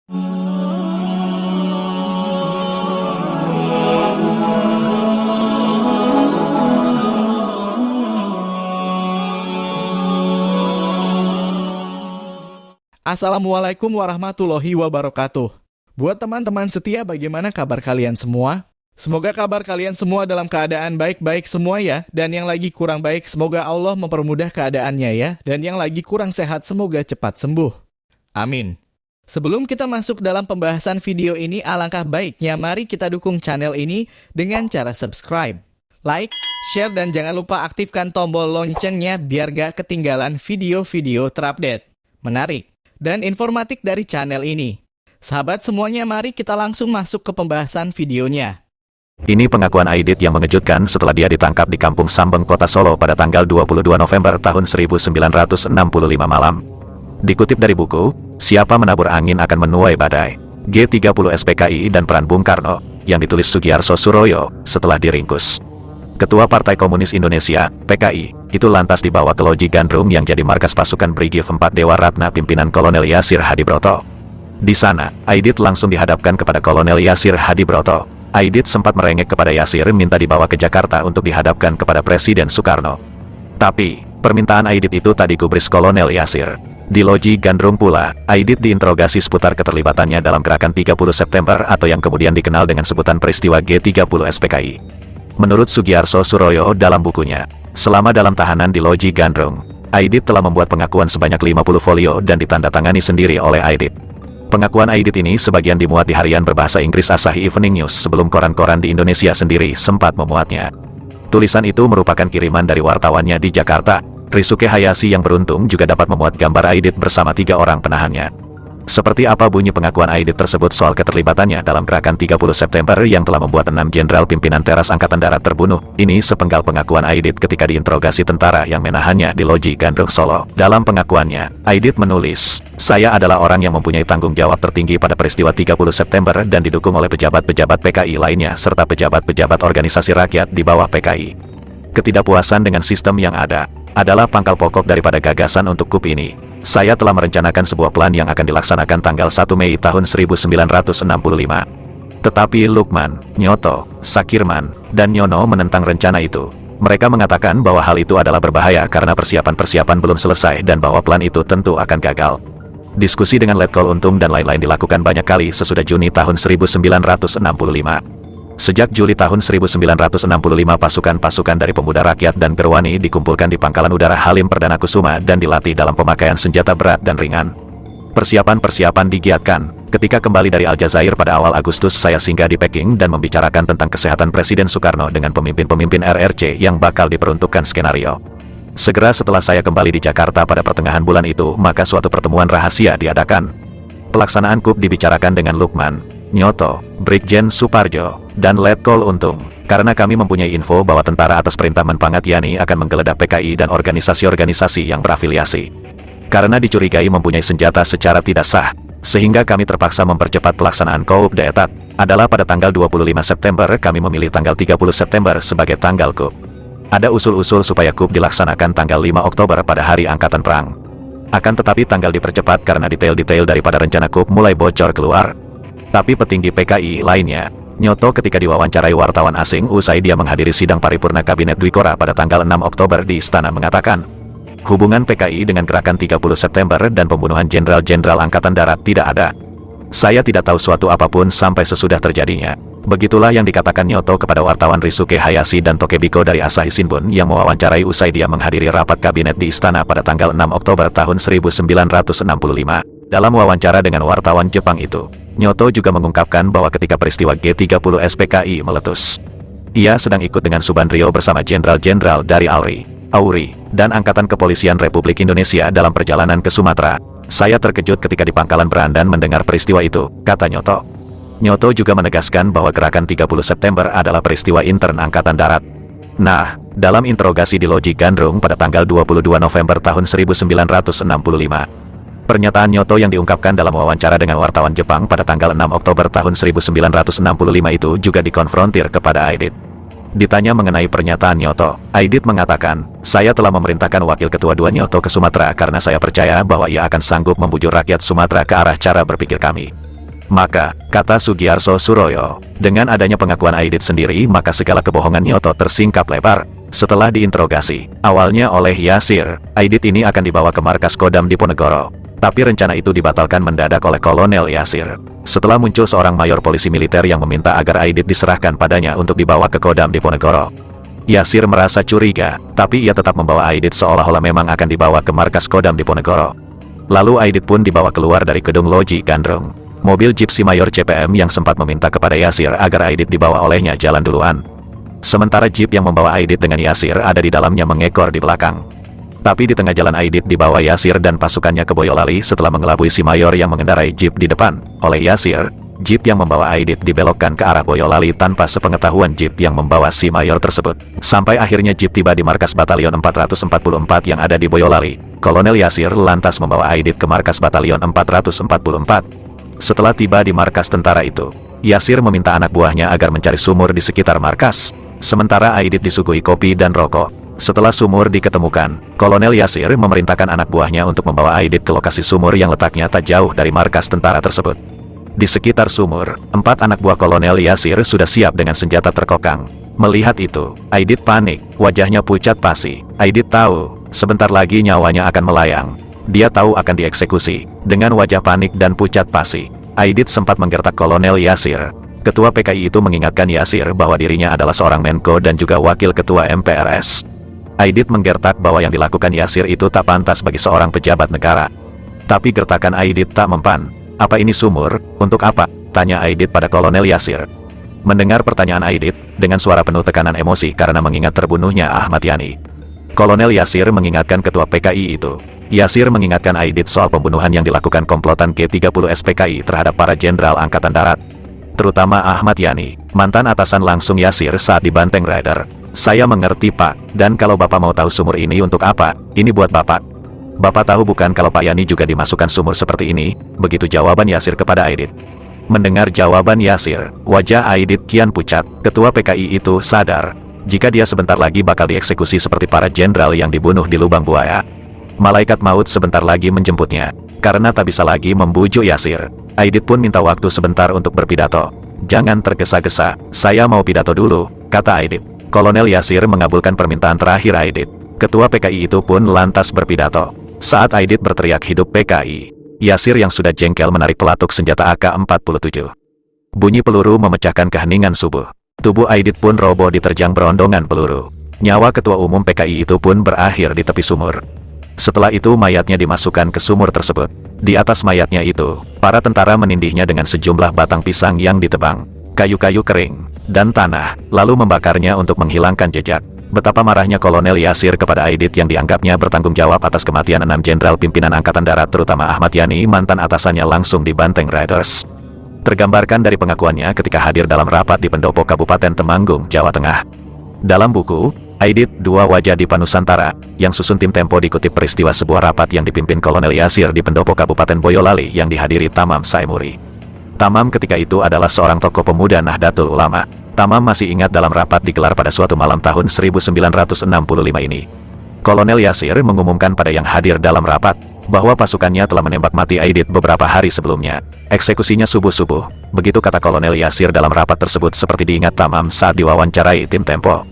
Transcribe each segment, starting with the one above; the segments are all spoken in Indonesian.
Assalamualaikum warahmatullahi wabarakatuh. Buat teman-teman setia, bagaimana kabar kalian semua? Semoga kabar kalian semua dalam keadaan baik-baik semua ya. Dan yang lagi kurang baik, semoga Allah mempermudah keadaannya ya. Dan yang lagi kurang sehat, semoga cepat sembuh. Amin. Sebelum kita masuk dalam pembahasan video ini, alangkah baiknya mari kita dukung channel ini dengan cara subscribe, like, share, dan jangan lupa aktifkan tombol loncengnya biar gak ketinggalan video-video terupdate, menarik, dan informatif dari channel ini. Sahabat semuanya, mari kita langsung masuk ke pembahasan videonya. Ini pengakuan Aidit yang mengejutkan setelah dia ditangkap di Kampung Sambeng, Kota Solo pada tanggal 22 November tahun 1965 malam. Dikutip dari buku, Siapa Menabur Angin Akan Menuai Badai, G30 SPKI dan Peran Bung Karno, yang ditulis Sugiarso Suroyo setelah diringkus. Ketua Partai Komunis Indonesia, PKI, itu lantas dibawa ke Loji Gandrung yang jadi markas pasukan Brigif 4 Dewa Ratna pimpinan Kolonel Yasir Hadibroto. Di sana, Aidit langsung dihadapkan kepada Kolonel Yasir Hadibroto. Aidit sempat merengek kepada Yasir minta dibawa ke Jakarta untuk dihadapkan kepada Presiden Soekarno. Tapi, permintaan Aidit itu tak digubris Kolonel Yasir. Di Loji Gandrung pula, Aidit diinterogasi seputar keterlibatannya dalam gerakan 30 September atau yang kemudian dikenal dengan sebutan peristiwa G30 SPKI. Menurut Sugiarso Suroyo dalam bukunya, selama dalam tahanan di Loji Gandrung, Aidit telah membuat pengakuan sebanyak 50 folio dan ditandatangani sendiri oleh Aidit. Pengakuan Aidit ini sebagian dimuat di harian berbahasa Inggris Asahi Evening News sebelum koran-koran di Indonesia sendiri sempat memuatnya. Tulisan itu merupakan kiriman dari wartawannya di Jakarta. Risuke Hayashi yang beruntung juga dapat memuat gambar Aidit bersama 3 orang penahannya. Seperti apa bunyi pengakuan Aidit tersebut soal keterlibatannya dalam gerakan 30 September yang telah membuat 6 jenderal pimpinan teras Angkatan Darat terbunuh? Ini sepenggal pengakuan Aidit ketika diinterogasi tentara yang menahannya di Loji Gandrung Solo. Dalam pengakuannya, Aidit menulis, "Saya adalah orang yang mempunyai tanggung jawab tertinggi pada peristiwa 30 September dan didukung oleh pejabat-pejabat PKI lainnya serta pejabat-pejabat organisasi rakyat di bawah PKI. Ketidakpuasan dengan sistem yang ada adalah pangkal pokok daripada gagasan untuk KUP ini. Saya telah merencanakan sebuah plan yang akan dilaksanakan tanggal 1 Mei tahun 1965. Tetapi Lukman, Nyoto, Sakirman, dan Nyono menentang rencana itu. Mereka mengatakan bahwa hal itu adalah berbahaya karena persiapan-persiapan belum selesai dan bahwa plan itu tentu akan gagal. Diskusi dengan Letkol Untung dan lain-lain dilakukan banyak kali sesudah Juni tahun 1965. Sejak Juli tahun 1965 pasukan-pasukan dari pemuda rakyat dan Gerwani dikumpulkan di Pangkalan Udara Halim Perdana Kusuma dan dilatih dalam pemakaian senjata berat dan ringan. Persiapan-persiapan digiatkan. Ketika kembali dari Aljazair pada awal Agustus, saya singgah di Peking dan membicarakan tentang kesehatan Presiden Soekarno dengan pemimpin-pemimpin RRC yang bakal diperuntukkan skenario. Segera setelah saya kembali di Jakarta pada pertengahan bulan itu, maka suatu pertemuan rahasia diadakan. Pelaksanaan KUP dibicarakan dengan Lukman, Nyoto, Brigjen Suparjo, dan Letkol Untung, karena kami mempunyai info bahwa tentara atas perintah Menpangat Yani akan menggeledah PKI dan organisasi-organisasi yang berafiliasi. Karena dicurigai mempunyai senjata secara tidak sah, sehingga kami terpaksa mempercepat pelaksanaan KUP Deetat. Adalah pada tanggal 25 September kami memilih tanggal 30 September sebagai tanggal KUP. Ada usul-usul supaya KUP dilaksanakan tanggal 5 Oktober pada hari Angkatan Perang. Akan tetapi tanggal dipercepat karena detail-detail daripada rencana KUP mulai bocor keluar. Tapi petinggi PKI lainnya, Nyoto ketika diwawancarai wartawan asing usai dia menghadiri sidang paripurna Kabinet Dwikora pada tanggal 6 Oktober di Istana mengatakan, hubungan PKI dengan gerakan 30 September dan pembunuhan jenderal-jenderal Angkatan Darat tidak ada. Saya tidak tahu suatu apapun sampai sesudah terjadinya. Begitulah yang dikatakan Nyoto kepada wartawan Risuke Hayashi dan Tokebiko dari Asahi Shimbun yang mewawancarai usai dia menghadiri rapat kabinet di Istana pada tanggal 6 Oktober tahun 1965. Dalam wawancara dengan wartawan Jepang itu, Nyoto juga mengungkapkan bahwa ketika peristiwa G30 SPKI meletus, ia sedang ikut dengan Subandrio bersama jenderal-jenderal dari AURI, dan Angkatan Kepolisian Republik Indonesia dalam perjalanan ke Sumatera. Saya terkejut ketika di Pangkalan Berandan mendengar peristiwa itu, kata Nyoto. Nyoto juga menegaskan bahwa gerakan 30 September adalah peristiwa intern Angkatan Darat. Nah, dalam interogasi di Loji Gandrung pada tanggal 22 November tahun 1965, pernyataan Nyoto yang diungkapkan dalam wawancara dengan wartawan Jepang pada tanggal 6 Oktober tahun 1965 itu juga dikonfrontir kepada Aidit. Ditanya mengenai pernyataan Nyoto, Aidit mengatakan, saya telah memerintahkan Wakil Ketua II Nyoto ke Sumatera karena saya percaya bahwa ia akan sanggup membujuk rakyat Sumatera ke arah cara berpikir kami. Maka, kata Sugiarso Suroyo, dengan adanya pengakuan Aidit sendiri maka segala kebohongan Nyoto tersingkap lebar. Setelah diinterogasi, awalnya oleh Yasir, Aidit ini akan dibawa ke markas Kodam Diponegoro. Tapi rencana itu dibatalkan mendadak oleh Kolonel Yasir. Setelah muncul seorang mayor polisi militer yang meminta agar Aidit diserahkan padanya untuk dibawa ke Kodam Diponegoro. Yasir merasa curiga, tapi ia tetap membawa Aidit seolah-olah memang akan dibawa ke markas Kodam Diponegoro. Lalu Aidit pun dibawa keluar dari gedung Loji Gandrung. Mobil jeep si Mayor CPM yang sempat meminta kepada Yasir agar Aidit dibawa olehnya jalan duluan. Sementara jeep yang membawa Aidit dengan Yasir ada di dalamnya mengekor di belakang. Tapi di tengah jalan Aidit dibawa Yasir dan pasukannya ke Boyolali setelah mengelabui si Mayor yang mengendarai jeep di depan. Oleh Yasir, jeep yang membawa Aidit dibelokkan ke arah Boyolali tanpa sepengetahuan jeep yang membawa si Mayor tersebut. Sampai akhirnya jeep tiba di markas Batalion 444 yang ada di Boyolali. Kolonel Yasir lantas membawa Aidit ke markas Batalion 444. Setelah tiba di markas tentara itu, Yasir meminta anak buahnya agar mencari sumur di sekitar markas. Sementara Aidit disuguhi kopi dan rokok. Setelah sumur diketemukan, Kolonel Yasir memerintahkan anak buahnya untuk membawa Aidit ke lokasi sumur yang letaknya tak jauh dari markas tentara tersebut. Di sekitar sumur, 4 anak buah Kolonel Yasir sudah siap dengan senjata terkokang. Melihat itu, Aidit panik, wajahnya pucat pasi. Aidit tahu, sebentar lagi nyawanya akan melayang. Dia tahu akan dieksekusi. Dengan wajah panik dan pucat pasi, Aidit sempat menggertak Kolonel Yasir. Ketua PKI itu mengingatkan Yasir bahwa dirinya adalah seorang Menko dan juga wakil ketua MPRS. Aidit menggertak bahwa yang dilakukan Yasir itu tak pantas bagi seorang pejabat negara. Tapi gertakan Aidit tak mempan. "Apa ini sumur? Untuk apa?" tanya Aidit pada Kolonel Yasir. Mendengar pertanyaan Aidit, dengan suara penuh tekanan emosi karena mengingat terbunuhnya Ahmad Yani, Kolonel Yasir mengingatkan ketua PKI itu. Yasir mengingatkan Aidit soal pembunuhan yang dilakukan komplotan G30 SPKI terhadap para jenderal Angkatan Darat, terutama Ahmad Yani, mantan atasan langsung Yasir saat di Banteng Rider. "Saya mengerti Pak, dan kalau Bapak mau tahu sumur ini untuk apa, ini buat Bapak. Bapak tahu bukan kalau Pak Yani juga dimasukkan sumur seperti ini?" Begitu jawaban Yasir kepada Aidit. Mendengar jawaban Yasir, wajah Aidit kian pucat. Ketua PKI itu sadar, jika dia sebentar lagi bakal dieksekusi seperti para jenderal yang dibunuh di lubang buaya. Malaikat maut sebentar lagi menjemputnya. Karena tak bisa lagi membujuk Yasir, Aidit pun minta waktu sebentar untuk berpidato. "Jangan tergesa-gesa, saya mau pidato dulu," kata Aidit. Kolonel Yasir mengabulkan permintaan terakhir Aidit. Ketua PKI itu pun lantas berpidato. Saat Aidit berteriak hidup PKI, Yasir yang sudah jengkel menarik pelatuk senjata AK-47. Bunyi peluru memecahkan keheningan subuh. Tubuh Aidit pun roboh diterjang berondongan peluru. Nyawa ketua umum PKI itu pun berakhir di tepi sumur. Setelah itu mayatnya dimasukkan ke sumur tersebut. Di atas mayatnya itu, para tentara menindihnya dengan sejumlah batang pisang yang ditebang, kayu-kayu kering, dan tanah, lalu membakarnya untuk menghilangkan jejak. Betapa marahnya Kolonel Yasir kepada Aidit yang dianggapnya bertanggung jawab atas kematian 6 jenderal pimpinan Angkatan Darat terutama Ahmad Yani, mantan atasannya langsung di Banteng Riders. Tergambarkan dari pengakuannya ketika hadir dalam rapat di Pendopo Kabupaten Temanggung, Jawa Tengah. Dalam buku Aidit, Dua Wajah di Panusantara, yang susun tim Tempo dikutip peristiwa sebuah rapat yang dipimpin Kolonel Yasir di Pendopo Kabupaten Boyolali yang dihadiri Tamam Saimuri. Tamam ketika itu adalah seorang tokoh pemuda Nahdlatul Ulama. Tamam masih ingat dalam rapat digelar pada suatu malam tahun 1965 ini. Kolonel Yasir mengumumkan pada yang hadir dalam rapat, bahwa pasukannya telah menembak mati Aidit beberapa hari sebelumnya. Eksekusinya subuh-subuh, begitu kata Kolonel Yasir dalam rapat tersebut seperti diingat Tamam saat diwawancarai tim Tempo.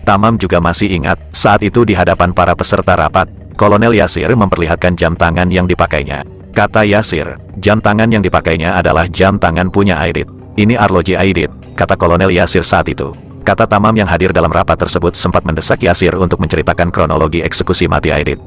Tamam juga masih ingat, saat itu di hadapan para peserta rapat, Kolonel Yasir memperlihatkan jam tangan yang dipakainya. Kata Yasir, jam tangan yang dipakainya adalah jam tangan punya Aidit. "Ini arloji Aidit," kata Kolonel Yasir saat itu. Kata Tamam yang hadir dalam rapat tersebut sempat mendesak Yasir untuk menceritakan kronologi eksekusi mati Aidit.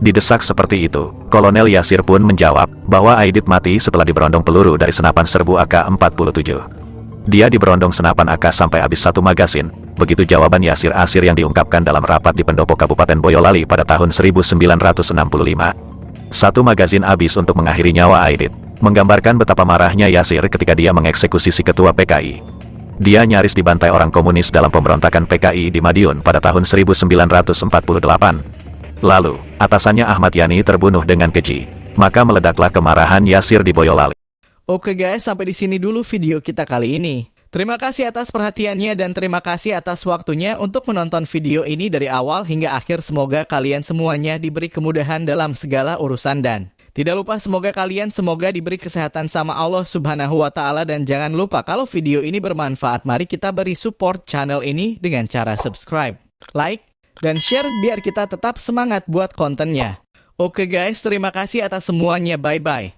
Didesak seperti itu, Kolonel Yasir pun menjawab bahwa Aidit mati setelah diberondong peluru dari senapan serbu AK-47. Dia diberondong senapan AK sampai habis 1 magasin. Begitu jawaban Yasir Asir yang diungkapkan dalam rapat di Pendopo Kabupaten Boyolali pada tahun 1965. 1 magazin habis untuk mengakhiri nyawa Aidit. Menggambarkan betapa marahnya Yasir ketika dia mengeksekusi si ketua PKI. Dia nyaris dibantai orang komunis dalam pemberontakan PKI di Madiun pada tahun 1948. Lalu, atasannya Ahmad Yani terbunuh dengan keji. Maka meledaklah kemarahan Yasir di Boyolali. Oke guys, sampai di sini dulu video kita kali ini. Terima kasih atas perhatiannya dan terima kasih atas waktunya untuk menonton video ini dari awal hingga akhir. Semoga kalian semuanya diberi kemudahan dalam segala urusan dan Tidak lupa semoga diberi kesehatan sama Allah Subhanahu wa Ta'ala, dan jangan lupa kalau video ini bermanfaat, mari kita beri support channel ini dengan cara subscribe, like, dan share biar kita tetap semangat buat kontennya. Oke guys, terima kasih atas semuanya. Bye-bye.